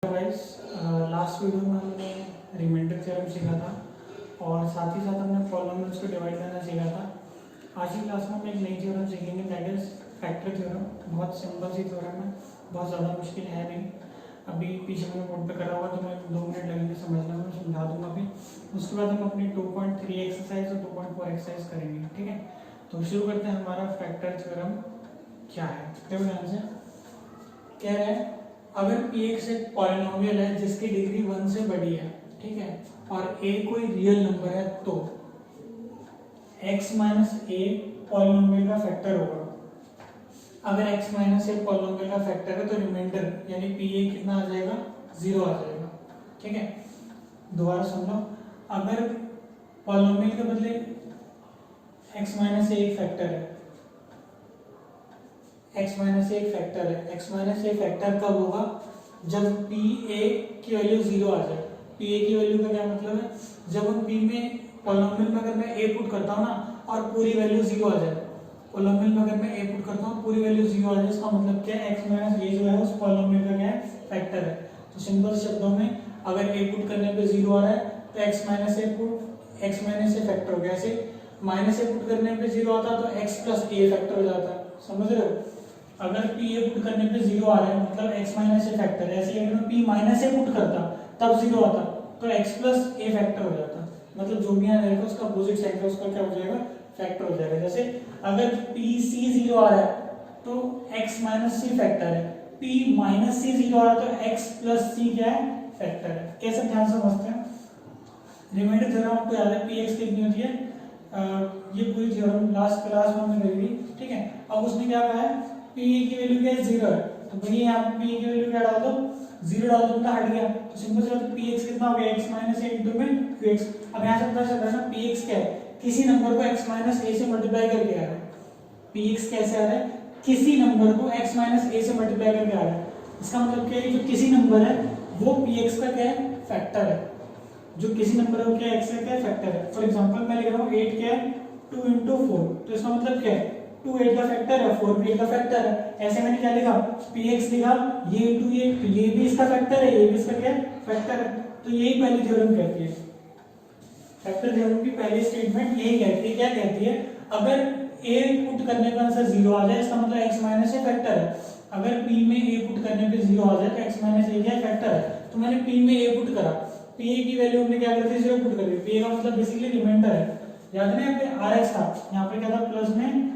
Guys, last video में हमने remainder theorem सीखा था और साथ ही साथ हमने पॉलिनोमियल्स को डिवाइड करना सीखा था। आज की क्लास में हम एक नई थ्योरम सीखेंगे, दैट इज फैक्टर थ्योरम। बहुत सिंपल सी थ्योरम है, बहुत ज़्यादा मुश्किल है नहीं। अभी पीछे मैंने बोर्ड पे करा हुआ तो मैं 2 मिनट लगेंगे समझने में, समझा दूंगा अभी। उसके बाद हम अपनी 2.3 एक्सरसाइज और 2.4 एक्सरसाइज करेंगे, ठीक है। तो शुरू करते हैं। हमारा फैक्टर थ्योरम क्या है, देखो ध्यान से। कह रहा है अगर px एक पॉलिनोमियल है जिसकी डिग्री 1 से बड़ी है, ठीक है, और a कोई रियल नंबर है, तो x माइनस a पॉलिनोमियल का फैक्टर होगा। अगर x माइनस a पॉलिनोमियल का फैक्टर है तो रिमाइंडर यानी pa कितना आ जाएगा, 0 आ जाएगा, ठीक है। दोबारा सुन लो, अगर पॉलिनोमियल के बदले x माइनस a एक फैक्टर है, x माइनस एक फैक्टर है। x माइनस ए फैक्टर कब होगा, जब p a की वैल्यू 0 आ जाए। p a की वैल्यू का क्या मतलब है, जब हम p में पॉलिनोमियल में अगर मैं a पुट करता हूँ ना और पूरी वैल्यू 0 आ जाए, पॉलिनोमियल में अगर मैं a पुट करता हूँ पूरी वैल्यू 0 आ जाए, इसका मतलब क्या है, x माइनस a जो है उस पॉलिनोमियल का क्या है, फैक्टर है। तो सिंपल शब्दों में अगर a पुट करने पे 0 आ रहा है तो x माइनस ए फैक्टर हो गया। ऐसे माइनस ए पुट करने पे 0 आता तो x प्लस ए फैक्टर हो जाता, समझ रहे हो। अगर p a पुट करने पे 0 आ रहा है मतलब x माइनस ए फैक्टर है। ऐसे अगर मैं p माइनस ए पुट करता तब 0 आता तो x प्लस ए फैक्टर हो जाता। मतलब जो भी यहाँ रहेगा उसका अपोजिट साइड का उसका क्या हो जाएगा, फैक्टर हो जाएगा। जैसे अगर p c 0 आ रहा है तो x माइनस c फैक्टर है, p माइनस c 0 आ रहा है तो x प्लस c क्या है, फैक्टर है। कैसे ध्यान से समझते हैं। रिमाइंडर थ्योरम आपको याद है px कितनी होती है, ये पूरी थ्योरम लास्ट क्लास में हमने करी थी, ठीक है। अब उसने क्या कहा है, p की वैल्यू क्या है, 0 है, तो भैया यहाँ पे p की वैल्यू क्या डाल दो, 0 डाल दो, हट गया। तो सिंपल सी बात है, px कितना हो गया, x माइनस ए इंटू में qx। अब यहाँ से पता चल रहा है ना px क्या है, किसी नंबर को x माइनस ए से मल्टीप्लाई करके आ रहा है। px कैसे आ रहा है, किसी नंबर को x माइनस ए से मल्टीप्लाई करके आ रहा है। इसका मतलब क्या है, जो किसी नंबर है वो px का क्या है, फैक्टर है। जो किसी नंबर है वो क्या है, x का क्या है, फैक्टर है। फॉर एग्जांपल मैं लिख रहा हूँ 8 क्या है, 2 into 4, तो इसका मतलब क्या है, 2 8 का फैक्टर है, 4 भी 8 का फैक्टर है। ऐसे मैंने क्या लिखा, px लिखा, ये इनटू ये, तो ये भी इसका फैक्टर है, ये भी इसका क्या है, फैक्टर है। तो यही पहली थ्योरम कहती है, फैक्टर थ्योरम की पहली स्टेटमेंट यही कहती है। क्या कहती है, अगर a पुट करने पे आंसर 0 आ जाए इसका मतलब x माइनस ए फैक्टर है। अगर p में a पुट करने पे 0 आ जाए तो x माइनस ए क्या फैक्टर है। तो मैंने p में a पुट करा, p की वैल्यू हमने क्या कर दी, 0 पुट कर दी। p का मतलब बेसिकली रिमाइंडर है। याद है यहाँ पे rx था, यहाँ पे क्या था, प्लस में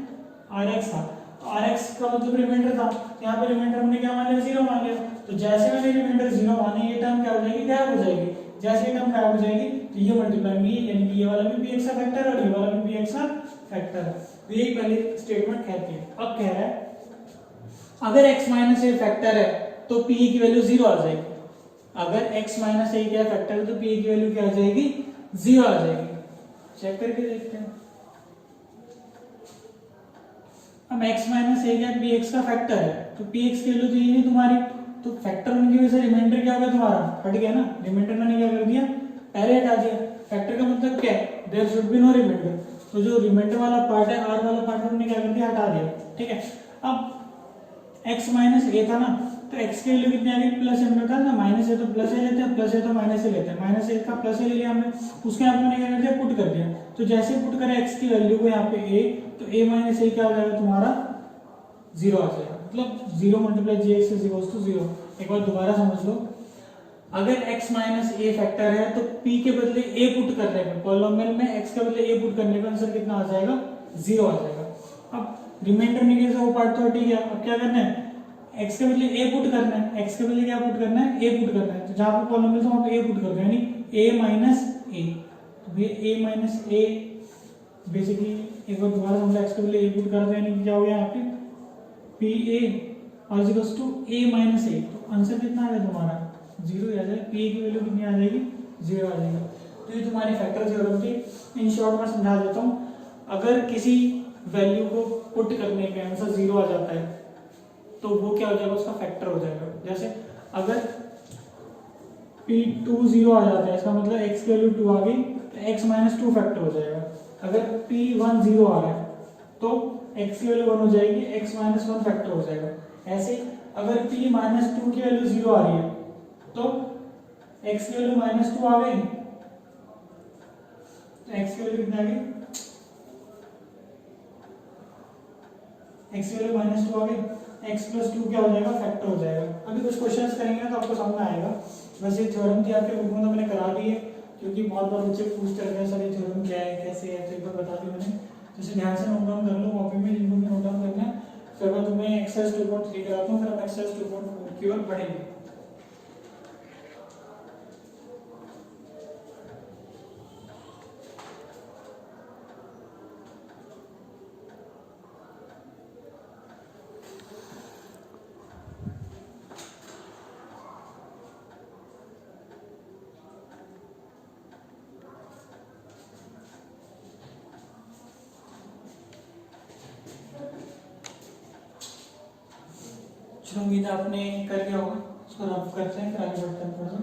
rx था, तो rx का मतलब रिमाइंडर था, यहाँ पे रिमाइंडर हमने क्या मान लिया, 0 मान लिया। तो जैसे मैंने रिमाइंडर 0 माने, ये टर्म क्या हो जाएगी, गायब हो जाएगी। जैसे ये टर्म गायब हो जाएगी तो ये मल्टीप्लाई में यानी कि ये वाला भी px का फैक्टर है और ये वाला भी px का फैक्टर है। तो यही पहली स्टेटमेंट कहती है। अब कह रहा है अगर x माइनस ए फैक्टर है तो p की वैल्यू 0 आ जाएगी। अगर x माइनस ए क्या फैक्टर है तो p की वैल्यू क्या आ जाएगी, 0 आ जाएगी। चेक करके देखते हैं। अब x माइनस ए क्या px का फैक्टर है तो px की वैल्यू तो ये नहीं तुम्हारी, तो फैक्टर होने की वजह से रिमाइंडर क्या होगा तुम्हारा, हट गया ना। रिमाइंडर मैंने क्या कर दिया, पहले हटा दिया। फैक्टर का मतलब क्या है, there should be no reminder. तो जो रिमाइंडर वाला पार्ट है, r वाला पार्ट हमने क्या कर दिया, हटा दिया, ठीक है। अब x माइनस ए था ना, तो x की वैल्यू कितनी आ गई, प्लस m था ना, माइनस ए तो प्लस ए लेते हैं, प्लस ए तो माइनस ए लेते हैं। माइनस ए का प्लस ए ले लिया हमने, उसके यहाँ पे मैंने क्या कर दिया, पुट कर दिया। तो जैसे पुट करें x की वैल्यू को यहाँ पे a, तो a माइनस ए क्या हो जाएगा तुम्हारा, 0 आ जाएगा। मतलब 0 multiply jx is equals to 0। एक बार दोबारा समझ लो, अगर x माइनस ए फैक्टर है तो p के बदले a पुट करने पे, पॉलिनोमियल में x के बदले a पुट करने पे आंसर कितना आ जाएगा, 0 आ जाएगा। अब रिमाइंडर निकले से वो पार्ट तो ठीक है। अब क्या करना है, x के बदले a पुट करना है, x के बदले क्या पुट करना है, a पुट करना है। तो जहां पे पॉलिनोमियल था वहां पे a पुट कर दो, यानी a माइनस a। तो ये a माइनस a बेसिकली एक बार दोबारा हम x के बदले a पुट कर दो, यानी क्या हो गया यहाँ पे pa और equals to a minus a। तो आंसर कितना आ गया तुम्हारा, 0 आ जाएगा। p की वैल्यू कितनी आ जाएगी, 0 आ जाएगी। तो ये तुम्हारी फैक्टर थ्योरम थी। इन शॉर्ट में समझा देता हूँ, अगर किसी वैल्यू को पुट करने पे आंसर 0 आ जाता है तो वो क्या हो जाएगा, उसका फैक्टर हो जाएगा। जैसे अगर p2 0 आ जाता है, इसका मतलब x की वैल्यू 2 आ गई तो x माइनस 2 फैक्टर हो जाएगा। अगर p1 0 आ रहा है तो x की वैल्यू 1 हो जाएगी, x माइनस 1 फैक्टर हो जाएगा। ऐसे अगर p माइनस 2 की वैल्यू 0 आ रही है तो x की वैल्यू -2 आ गई, तो x की वैल्यू कितना आ गई, x की वैल्यू -2 आ गई, x + 2 क्या हो जाएगा, फैक्टर हो जाएगा। अभी कुछ क्वेश्चंस करेंगे ना तो आपको समझ में आएगा। वैसे थ्योरम की आपके बुक में तो मैंने करा दी है, क्योंकि बहुत बार बच्चे पूछते रहते हैं सर ये थ्योरम क्या है, कैसे है, तो एक बार बता दी मैंने। तो इसे ध्यान से नोट डाउन कर लो कॉपी में, जिनको भी नोट डाउन करना है। फिर मैं तुम्हें एक्सरसाइज 2.3 कराता हूँ, फिर हम एक्सरसाइज 2.4 की ओर बढ़ेंगे। चलो उम्मीद है आपने कर लिया होगा, उसको रफ करते हैं फिर आगे बढ़ते हैं थोड़ा सा।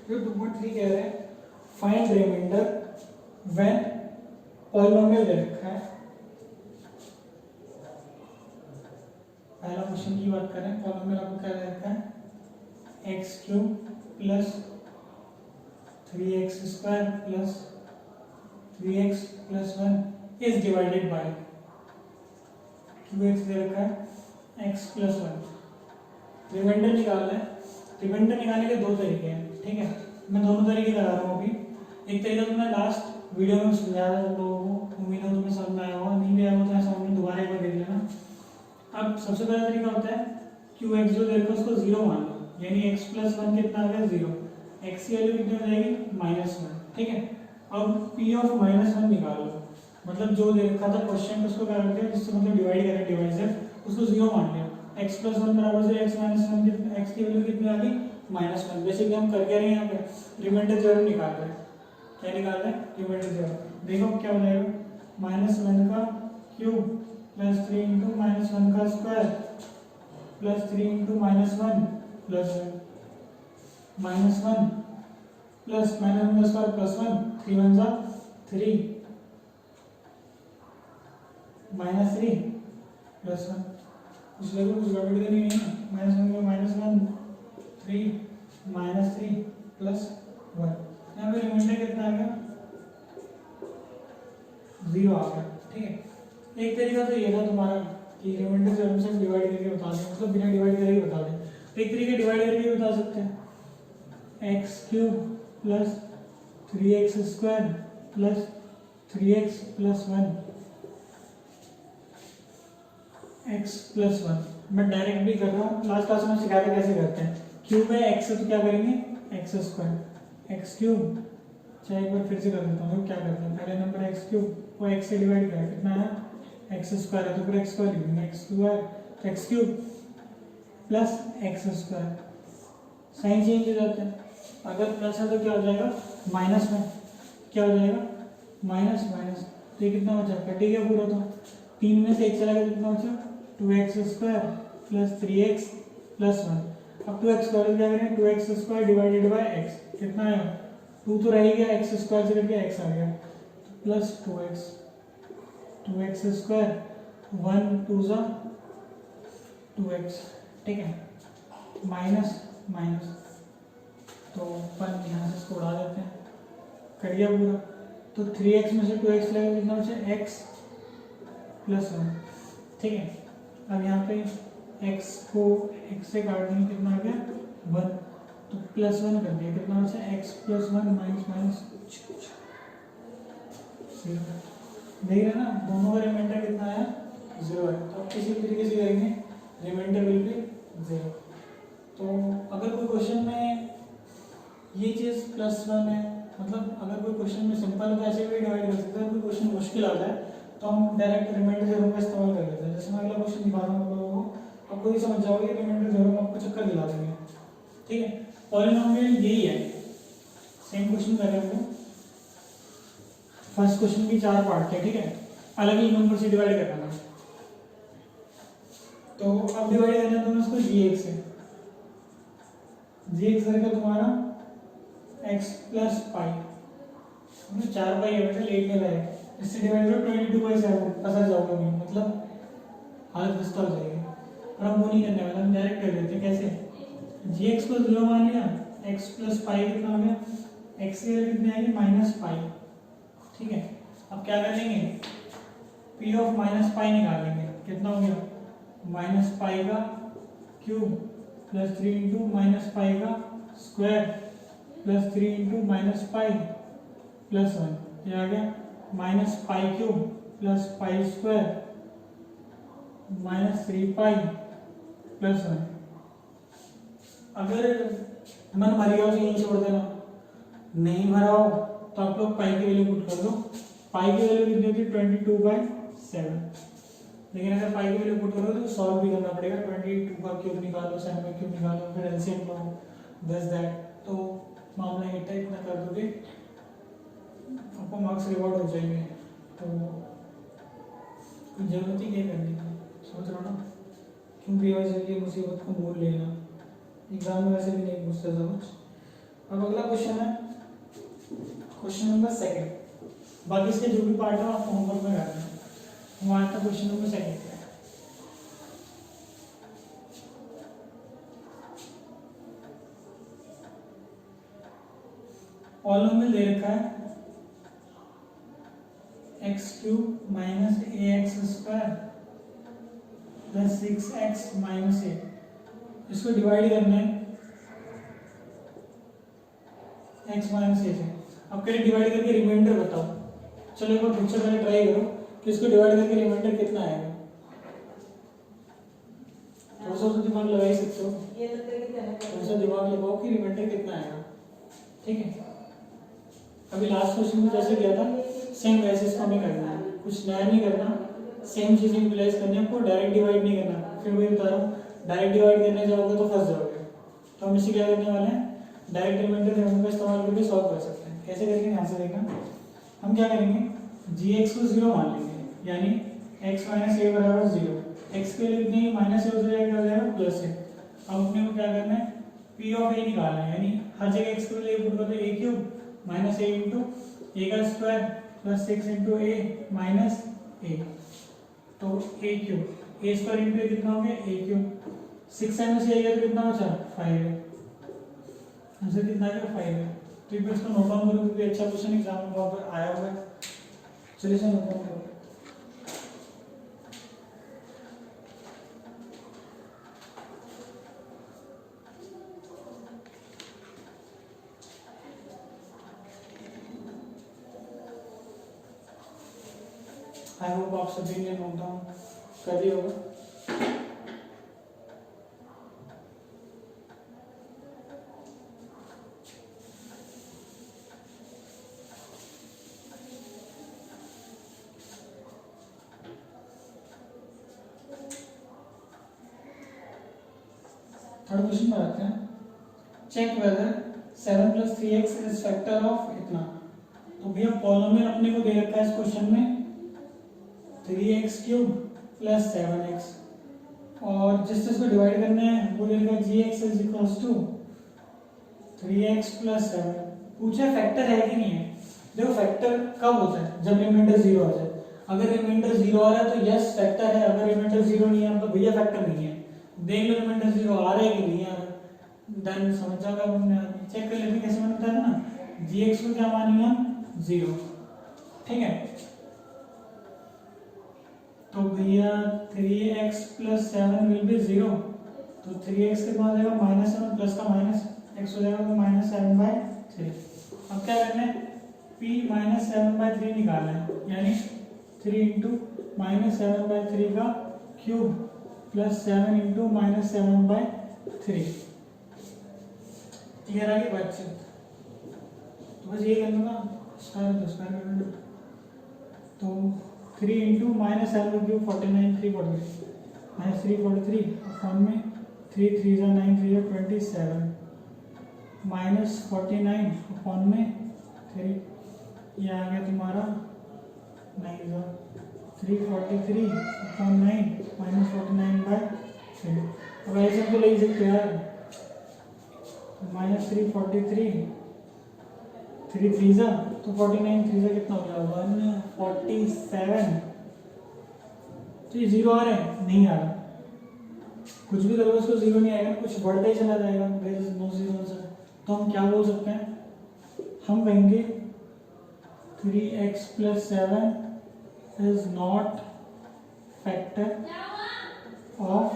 ये 2.3 कह रहे हैं फाइंड रिमाइंडर व्हेन पॉलिनोमियल दे रखा है। पहला क्वेश्चन की बात करें, पॉलिनोमियल आपको क्या दे रखा है, x³ + 3x² + 3x + 1 is divided by qx दे रखा है x + 1। रिमाइंडर निकालना है। रिमाइंडर निकालने के दो तरीके हैं, ठीक है, मैं दोनों तरीके करा रहा हूँ अभी। एक तरीका तो मैं लास्ट वीडियो में समझाया था तुम लोगों को, उम्मीद है तुम्हें समझ में आया होगा, नहीं भी आया हो तो ऐसा हमने दोबारा एक बार देख लेना। अब सबसे पहला तरीका होता है qx जो दे रखा है उसको 0 मान लो, यानी x + 1 कितना आ गया, 0। x की वैल्यू कितनी हो जाएगी, -1, ठीक है। अब p ऑफ -1 निकालो, मतलब जो दे रखा था क्वेश्चन उसको क्या करते हैं, जिससे मतलब डिवाइड करें डिवाइजर, उसको 0 मान लिया। x + 1 बराबर से x - 1 कितना, x की वैल्यू कितनी आ गई, -1। बेसिकली हम कर क्या रहे हैं यहाँ पे, रिमाइंडर थ्योरम निकाल रहे हैं। क्या निकाल रहे हैं, रिमाइंडर थ्योरम। देखो क्या हो जाएगा, -1 का क्यूब + 3 × -1 का स्क्वायर + 3 × -1 + 1 प्लस -1 का स्क्वायर +1, 3 × 1 = 3 -3 + 1। कुछ लगो कुछ गड़बड़ तो नहीं है ना, -1 का -1 3 -3 + 1। यहाँ पे रिमाइंडर कितना आ गया, 0 आ गया, ठीक है। एक तरीका तो ये था तुम्हारा कि रिमाइंडर से हम सब डिवाइड करके बता दें, मतलब बिना डिवाइड करे ही बता दें। तो एक तरीका डिवाइड करके बता सकते हैं, x³ + 3x² + 3x + 1 x + 1। मैं डायरेक्ट भी कर रहा हूँ, लास्ट क्लास में सिखाया था कैसे करते हैं। क्यूब है x, तो क्या करेंगे, x², x³ चाहे एक बार फिर से कर देता हूँ, क्या करते हैं, पहले नंबर x³ वो x से डिवाइड करें, कितना है, x² है तो फिर x² लिखेंगे, x³ + x²। साइन चेंज हो जाता है, अगर प्लस है तो क्या हो जाएगा, माइनस में क्या हो जाएगा, माइनस। तो ये कितना बचा, कट गया पूरा, तो 3 में से 1 चला गया, कितना बचा, 2x² + 3x + 1। अब 2x² क्या करें, 2x² डिवाइडेड बाय x, कितना आएगा, 2 तो रह ही गया, x² से कट गया, x आ गया, प्लस 2x, 2x², 1 2 × 2x, ठीक है, माइनस तो 1 यहाँ से इसको उड़ा देते हैं, कर दिया पूरा। तो 3x में से 2x लगेगा, कितना बचा, x + 1, ठीक है। अब यहाँ पे x को x से काट देंगे, कितना आ गया, 1, तो +1 कर दिया, कितना बचा, x + 1 माइनस देख रहे ना, दोनों का रिमाइंडर कितना आया, 0 है। तो आप किसी भी तरीके से करेंगे, रिमाइंडर विल बी 0। तो अगर कोई क्वेश्चन में ये चीज़ +1 है, मतलब अगर कोई क्वेश्चन में सिंपल है ऐसे भी डिवाइड कर सकते हैं, कोई क्वेश्चन मुश्किल आता है तो हम डायरेक्ट रिमाइंडर थ्योरम का इस्तेमाल कर लेते हैं। जैसे मैं अगला क्वेश्चन दिखा रहा हूँ लोगों को, आप खुद ही समझ जाओगे, रिमाइंडर थ्योरम आपको चक्कर दिला देंगे, ठीक है। पॉलिनोमियल यही है, सेम क्वेश्चन कर रहे हैं हम, फर्स्ट क्वेश्चन की 4 पार्ट है, ठीक है, अलग अलग नंबर से डिवाइड करना है। तो अब डिवाइड करना है तुम्हें उसको gx से, gx करके तुम्हारा x प्लस पाई, 4 पाई है बेटा, 8 में रहेगा, इससे डिवाइड करो 22/7, फंसा जाओगे नहीं, मतलब हालत खस्ता हो जाएगी। और हम वो नहीं करने वाले, हम डायरेक्ट कर देते हैं। कैसे? gx को 0 मान लिया, x प्लस पाई कितना हो गया, x की वैल्यू कितनी आएगी माइनस पाई, ठीक है। अब क्या कर लेंगे, p ऑफ माइनस पाई निकाल लेंगे, कितना हो गया माइनस पाई का cube plus 3 into minus pi का square plus 3 into minus pi plus 1, ये आ गया minus pi cube plus pi square minus 3 pi plus 1। अगर मन भर गया हो तो यहीं छोड़ देना, नहीं भरा हो तो आप लोग पाई की वैल्यू पुट कर दो। पाई की वैल्यू कितनी होती है 22/7, लेकिन अगर पाई की वैल्यू पुट करोगे तो सॉल्व भी करना पड़ेगा, 22 का क्यूब निकालो, 7 का क्यूब निकालो, फिर एलसीएम लो, दस दैट, तो मामला ये टाइप ना कर दोगे आपको मार्क्स रिवॉर्ड हो जाएंगे। तो कोई जरूरत ही क्या करने की, सोच रहा ना क्यों बेवजह की मुसीबत को मोल लेना, एग्जाम में वैसे भी नहीं पूछता था कुछ। अब अगला क्वेश्चन है क्वेश्चन नंबर 2, बाकी इसके जो भी पार्ट है आपको होमवर्क में करना है। हमारा था क्वेश्चन नंबर 2 पे, पॉलिनोमियल दे रखा है x³ minus ax² plus 6x minus 8, इसको डिवाइड करना है x माइनस a से। अब करें डिवाइड करके रिमाइंडर बताओ, चलो एक बार खुद से पहले ट्राई करो कि इसको डिवाइड करके रिमाइंडर कितना आएगा, थोड़ा सा तो दिमाग लगा ही सकते हो, थोड़ा सा दिमाग लगाओ कि रिमाइंडर कितना आएगा, ठीक है। अभी लास्ट क्वेश्चन में जैसे किया था सेम वैसे इसको हमें करना है, कुछ नया नहीं करना, सेम चीजें यूटिलाइज करनी है आपको, डायरेक्ट डिवाइड नहीं करना। फिर वही बता रहा हूँ, डायरेक्ट डिवाइड करने जाओगे तो फंस जाओगे, तो हम इसे क्या करने वाले हैं, डायरेक्ट रिमाइंडर थ्योरम का इस्तेमाल करके सॉल्व कर सकते हैं। कैसे करेंगे यहाँ से देखना, हम क्या करेंगे gx को 0 मान लेंगे, यानी x माइनस a बराबर 0, x के लिए कितनी माइनस a हो जाएगा प्लस a। अब अपने को क्या करना है p ऑफ a निकालना है, यानी हर जगह x के लिए पुट कर दो a³ minus a into a का square plus 6 into a minus a, तो a³ a square into a कितना हो गया a³, 6 माइनस a तो कितना बचा 5 है, आंसर कितना आ गया 5 है। तो एक बार इसको नोट डाउन करो क्योंकि अच्छा क्वेश्चन एग्जाम में बहुत बार आया हुआ है। चलिए सर नोट डाउन करो। आई होप आप सभी ने नोट डाउन कर लिया होगा। थर्ड क्वेश्चन में आते हैं, check whether 7 + 3x is factor of इतना। तो भैया पॉलिनोमियल अपने को दे रखा है इस क्वेश्चन में 3x³ + 7x, और जिस चीज को डिवाइड करना है वो दे रखा है gx = 3x + 7। पूछे फैक्टर है कि नहीं है। देखो फैक्टर कब होता है, जब रिमाइंडर 0 आ जाए। अगर रिमाइंडर 0 आ रहा है तो यस फैक्टर है, अगर रिमाइंडर 0 नहीं है तो भैया फैक्टर नहीं है। देख लो रिमाइंडर 0 आ रहा है कि नहीं आ रहा, देन समझ जाओगे हमने चेक कर लेते कैसे बनता है ना। gx को क्या मानेंगे हम 0, ठीक है। तो भैया 3x + 7 विल बी 0, तो 3x कितना हो जाएगा -7 प्लस का माइनस x हो जाएगा तो -7/3। अब क्या करना है p -7/3 निकालना है, यानी 3 × -7/3 का क्यूब प्लस 7 × -7/3। क्लियर आगे बातचीत, तो बस ये कर लूँगा स्क्वायर कर लूँगा। तो 3 × -7/3 49 3 -3 अपॉन में 3 3 9 3 27 -49 अपॉन में 3, ये आ गया तुम्हारा 9 343 अपॉन 9 -49/3। अब ऐसे तो ले सकते हो यार, -343 3 3 जा तो 49 3 जा कितना हो गया 147। तो ये जीरो आ रहा है नहीं आ रहा, कुछ भी करोगे उसको जीरो नहीं आएगा, कुछ बढ़ता ही चला जाएगा, there is no zero answer. तो हम क्या बोल सकते हैं, हम कहेंगे 3x + 7 is not factor of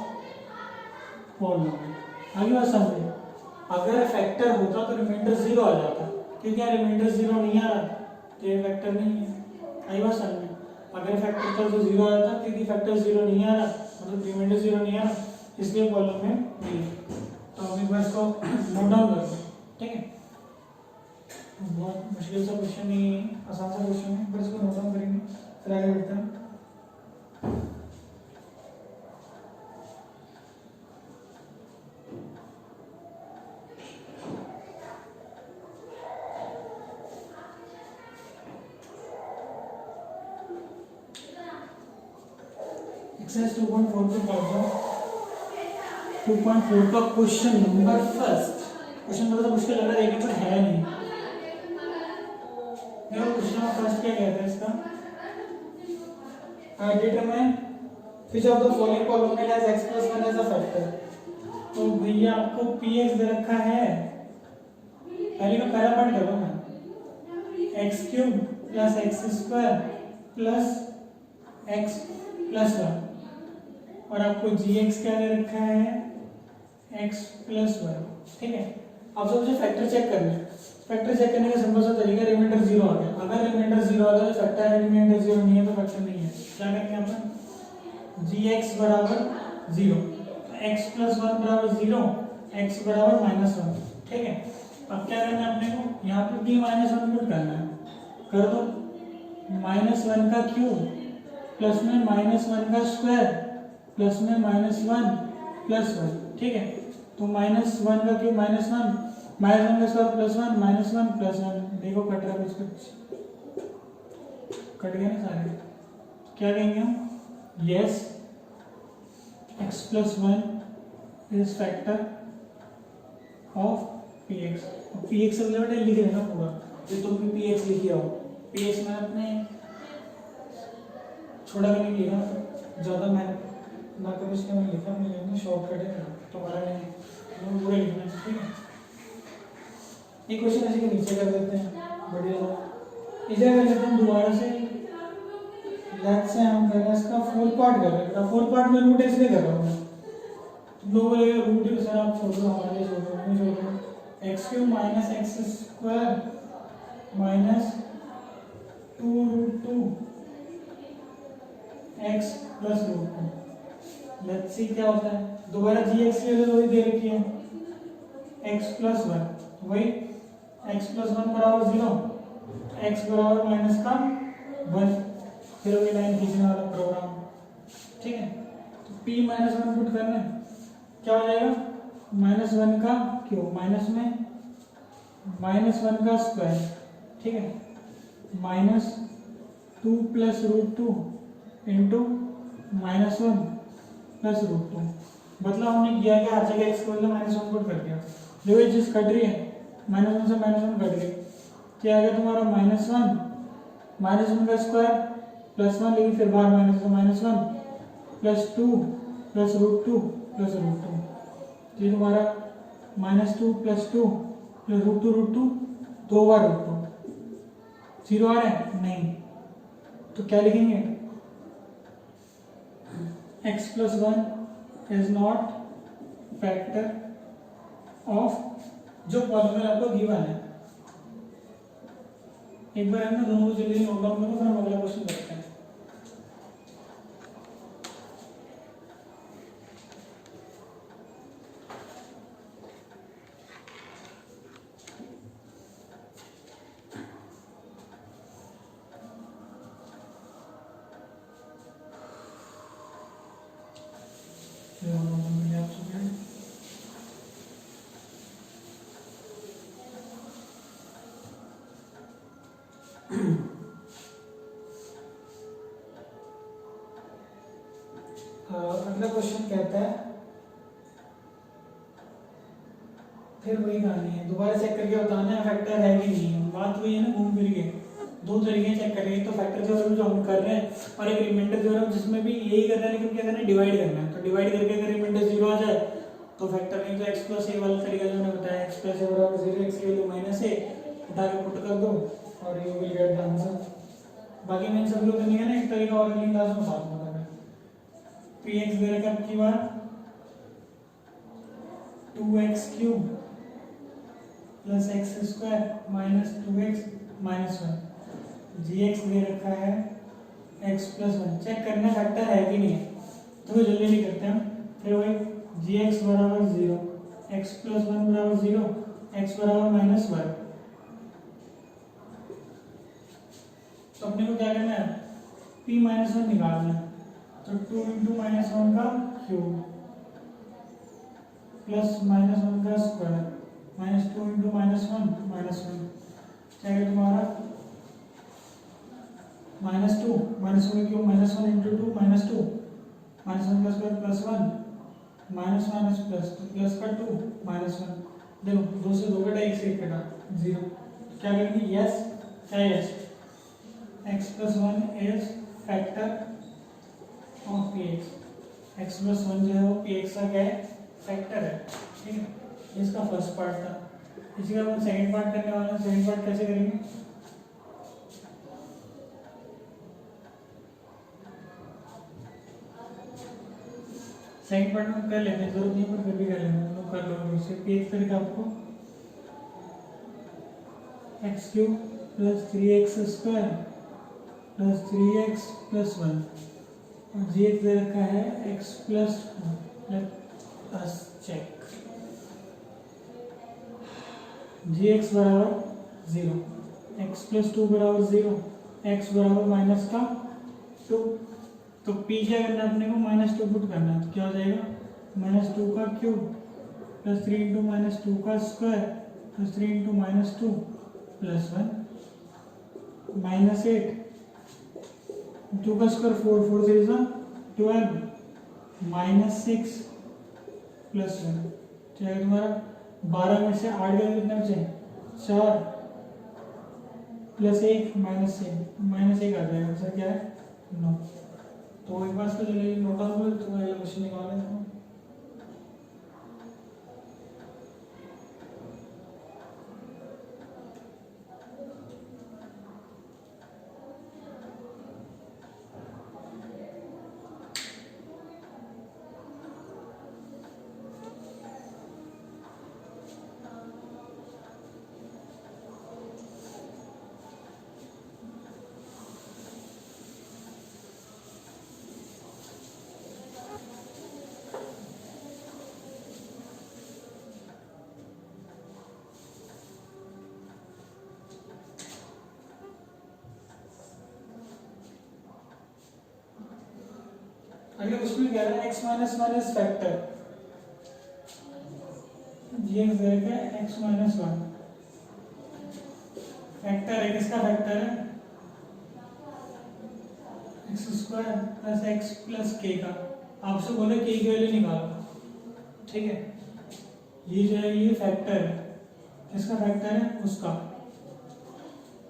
polynomial. आगे बात समझिए, अगर फैक्टर होता तो रिमाइंडर जीरो आ जाता, क्योंकि यहाँ रिमाइंडर जीरो नहीं आ रहा तो ये फैक्टर नहीं है। आगे बात समझ, अगर फैक्टर था तो जीरो आ जाता, क्योंकि फैक्टर जीरो नहीं आ रहा मतलब रिमाइंडर जीरो नहीं आ रहा, इसलिए पॉलिनोमियल नहीं है। तो हम एक बार इसको नोट डाउन करते हैं, ठीक है। बहुत मुश्किल सा क्वेश्चन नहीं है, आसान सा क्वेश्चन है, बस इसको नोट डाउन करेंगे फिर आगे बढ़ते हैं। एक्सरसाइज 2.4 पे पहुंच जाओ। 2.4 का क्वेश्चन नंबर फर्स्ट, क्वेश्चन थोड़ा सा मुश्किल लग रहा है लेकिन है नहीं। देखो क्वेश्चन नंबर फर्स्ट क्या कहता है इसका, determine which of the following polynomial has x + 1 as a factor. तो भैया आपको px दे रखा है, पहले का पहला पार्ट करो ना, x³ + x² + x + 1, और आपको gx क्या दे रखा है x + 1, ठीक है। अब सबसे फैक्टर चेक करना है, फैक्टर चेक करने का सिंपल सा तरीका, रिमाइंडर जीरो आ गया, अगर रिमाइंडर जीरो आ गया तो फैक्टर है, रिमाइंडर जीरो नहीं है तो फैक्टर नहीं है। क्या करेंगे अपन, gx = 0, x + 1 = 0, x = -1, ठीक है। अब क्या करना है अपने को, यहाँ पे b - 1 पुट करना है, कर दो। -1 का क्यूब प्लस में -1 का स्क्वायर प्लस में -1 + 1, ठीक है। तो -1 का क्यूब -1 का स्क्वायर +1 -1 + 1, देखो कट रहा है कुछ कट गया ना सारे। क्या कहेंगे हम, yes x + 1 is factor of px। px से मतलब लिख लेना पूरा, जो तुम भी px लिखे हो, px में अपने छोटा भी नहीं लिखा, ज़्यादा मेहनत ना करो इसके में लिखा, मैंने शॉर्टकट है तुम्हारा नहीं, पूरा लिखना है, ठीक है। ये क्वेश्चन ऐसे के नीचे कर देते हैं, बढ़िया सा इसे कर लेते हैं दोबारा से। लेट्स से हम कर रहे हैं इसका फोर पार्ट कर रहे हैं, फोर पार्ट में रूट इसलिए कर रहा हूँ मैं, तुम लोगों को लगेगा रूट सर आप छोड़ दो, हमारे लिए छोड़ दो, नहीं छोड़ दो। x³ - x² - 2√2 x + √2। Let's see क्या होता है, दोबारा gx की वैल्यू वही दे रखी है, x + 1, वही x + 1 = 0, x = -1, फिर वही लाइन खींचने वाला प्रोग्राम, ठीक है। तो p - 1 पुट करना है, क्या हो जाएगा, -1 का क्यूब माइनस में -1 का स्क्वायर, ठीक है, -2 + √2 इंटू -1 + √2। मतलब हमने किया क्या, हर जगह x को -1 पुट कर दिया, देखो ये चीज कट रही है, -1 से -1 कट गई, क्या आ गया तुम्हारा -1 का स्क्वायर +1, लेकिन फिर बाहर -1 +2 + √2 + √2, ये तुम्हारा -2 + 2 + √2 दो बार √2, जीरो आ रहा है नहीं, तो क्या लिखेंगे, x + 1 is not factor of जो पॉलिनोमियल आपको गिवन है। एक बार हम दोनों को जल्दी नोट डाउन करो, फिर हम अगला क्वेश्चन देखते हैं। अगला क्वेश्चन कहता है, फिर वही कहानी है, दोबारा चेक करके बताना है फैक्टर है कि नहीं है। बात वही है ना, घूम फिर के दो तरीके चेक करेंगे, तो फैक्टर थ्योरम जो हम कर रहे हैं और एक रिमाइंडर थ्योरम जिसमें भी यही करना है, लेकिन क्या करना है, डिवाइड करना है। तो डिवाइड करके अगर रिमाइंडर 0 आ जाए तो फैक्टर नहीं, तो x प्लस ए वाला तरीका जो मैंने बताया, x प्लस ए बराबर 0, x की वैल्यू माइनस ए उठा के पुट कर दो और you will get the answer. बाकी मैं सब लोग करने का ना एक तरीका और अगली क्लास में बात बताऊंगा। px दे रखा है की बार 2x cube plus x square minus 2x minus 1, gx दे रखा है x प्लस 1। चेक करना फैक्टर है कि नहीं है, तो जल्दी नहीं करते हम। फिर वही gx बराबर 0, x प्लस 1 बराबर 0, x बराबर माइनस 1। तो अपने को क्या करना है, p माइनस 1 निकालना है। तो 2 इंटू माइनस 1 का क्यूब प्लस माइनस 1 का square minus 2 into minus 1 minus 1। क्या है तुम्हारा minus 2 minus 1 cube minus 1 into 2 minus 2 minus 1 का square plus 1 minus minus plus, तो प्लस का 2 माइनस 1। देखो 2 से 2 कटा, 1 से 1 कटा, 0। क्या करेंगे, यस क्या है, yes x plus 1 is factor of px। x plus 1 जो है वो px का क्या है, फैक्टर है। ठीक है, इसका फर्स्ट पार्ट था। इसी का हम सेकंड पार्ट करने वाले हैं। सेकंड पार्ट कैसे करेंगे, सेकंड पार्ट में कर लेते हैं, जरूरत नहीं पर फिर भी कर लेते हैं, कर लो। इससे px तरीका आपको x cube plus 3x square plus 3x plus 1 और gx दे रखा है x plus 1। Let us check, gx बराबर 0, x प्लस 2 बराबर 0, x बराबर माइनस का 2। तो p क्या करना है अपने को, माइनस 2 पुट करना है। तो क्या हो जाएगा, माइनस 2 का क्यूब प्लस 3 इंटू माइनस 2 का square plus 3 into minus 2 plus 1 minus 8, 2 का स्क्वायर 4, 4 से 12 माइनस 6 प्लस 1। क्या है तुम्हारा 12 में से 8 का कितना बचे, 4 प्लस 1 माइनस 1, माइनस 1 आ जाएगा। आंसर क्या है, 9। तो एक बार इसको चलिए नोट डाउन करो, तो अगला क्वेश्चन निकालें। अगले क्वेश्चन में क्या है, x minus 1 is factor, gx देगा x माइनस 1 फैक्टर है, किसका फैक्टर है, x square plus x plus k का। आपसे बोले k की वैल्यू निकालो, ठीक है। ये जो है ये फैक्टर है, किसका फैक्टर है, उसका।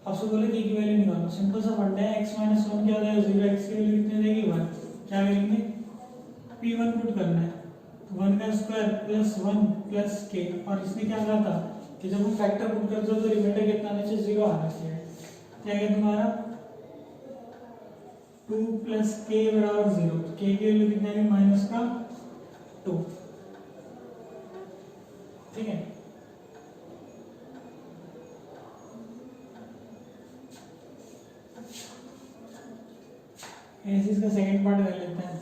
आपसे बोले k की वैल्यू निकालो, सिंपल सा फंडा है। x माइनस 1 क्या हो जाएगा, 0, x की वैल्यू कितनी देगी, 1। क्या करेंगे, p1 पुट करना है, 1 का स्क्वायर प्लस 1 प्लस k। और इसने क्या कहा था कि जब हम फैक्टर पुट करते हो तो रिमाइंडर कितना आना चाहिए, 0 आना चाहिए। क्या है तुम्हारा 2 प्लस k बराबर 0, तो k की वैल्यू कितना है, माइनस का 2। ठीक है, ऐसे इसका सेकंड पार्ट कर लेते हैं।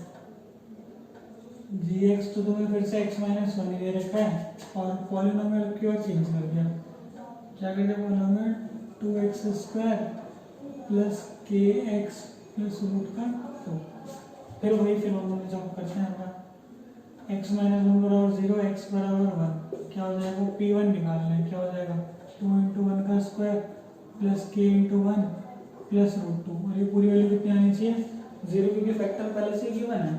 gx तो तुम्हें फिर से x माइनस 1 दे रखा है और पॉलिनोमियल क्यों चेंज कर दिया, क्या कर दिया, polynomial 2x square plus kx plus root का 2। फिर वही फिनोमेनन जो हम करते हैं हमारा x माइनस 1 बराबर 0, x बराबर 1। क्या हो जाएगा, p1 निकालना है। क्या हो जाएगा 2 इंटू 1 का square plus k into 1 plus root 2। और ये पूरी वैल्यू कितनी आनी चाहिए, 0, क्योंकि फैक्टर पहले से गिवन है।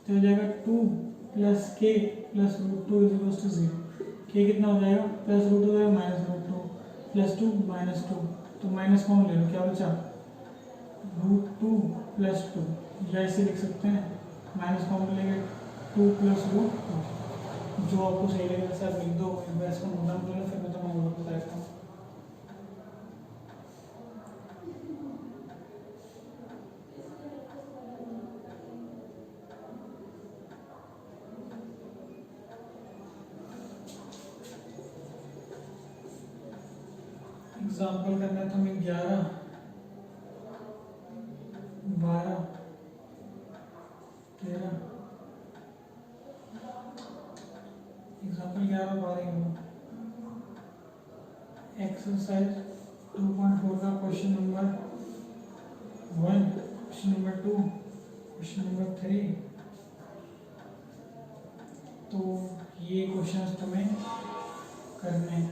तो हो जाएगा 2 plus k plus root 2 is equal to 0। K कितना हो जाएगा प्लस रूट हो जाएगा माइनस रूट 2 प्लस 2 माइनस 2, तो माइनस कौन ले लो, क्या बचा रूट 2 प्लस 2, या ऐसे लिख सकते हैं माइनस कौन लेंगे 2 प्लस रूट 2। जो आपको सही लगेगा वैसे आप लिख दो, वैसे नोट डाउन कर लो, फिर मैं तुम्हें और बताता हूँ। एग्जाम्पल करना है तो हमें 11 12 13 एग्जाम्पल 11 12 एक्सरसाइज 2.4 का question number 1, question number 2, question number 3। तो ये क्वेश्चंस तुम्हें करने हैं।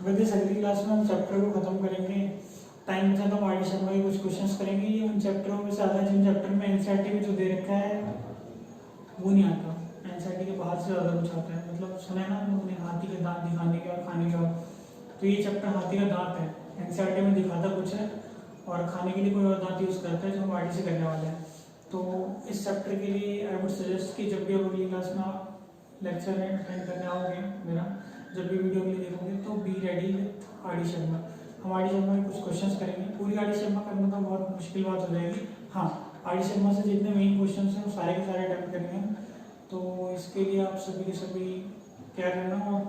वैसे अगली क्लास में हम चैप्टर को खत्म करेंगे, टाइम बचा तो हम आर डी शर्मा के कुछ क्वेश्चंस करेंगे। ये उन चैप्टरों में से आता है जिन चैप्टर में एनसीईआरटी में जो दे रखा है वो नहीं आता, एनसीईआरटी के बाहर से ज़्यादा कुछ आता है। मतलब सुना है ना हम लोगों ने हाथी के दांत दिखाने के और खाने के बाद, तो ये चैप्टर हाथी का दांत है, एनसीईआरटी में दिखाता कुछ है और खाने के लिए कोई और दांत यूज़ करता है जो हम आर डी से करने वाले हैं। तो इस चैप्टर के लिए आई वुड सजेस्ट कि जब भी आप अगली क्लास में लेक्चर अटेंड करने आओगे मेरा, जब भी वीडियो के लिए देखोगे तो be ready with R D Sharma. हम आर डी शर्मा के कुछ क्वेश्चंस करेंगे, पूरी आर डी शर्मा करना तो बहुत मुश्किल बात हो जाएगी। हाँ, आर डी शर्मा से जितने मेन क्वेश्चंस हैं वो सारे के सारे अटेम्प्ट करेंगे। तो इसके लिए आप सभी के सभी क्या करना, और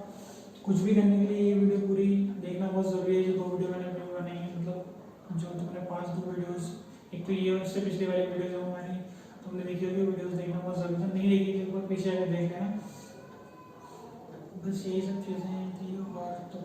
कुछ भी करने के लिए ये वीडियो पूरी देखना बहुत ज़रूरी है। जो 2 वीडियो मैंने अपनी बनाई है, मतलब जो तुमने 5 वीडियोज़, एक तो ये और उससे पिछले वाली वीडियो जो हमारी तुमने देखी होगी, वीडियोज़ देखना बहुत ज़रूरी है। नहीं देखी तो पीछे आकर देख लेना। बस यही सब चीज़ें थी और तो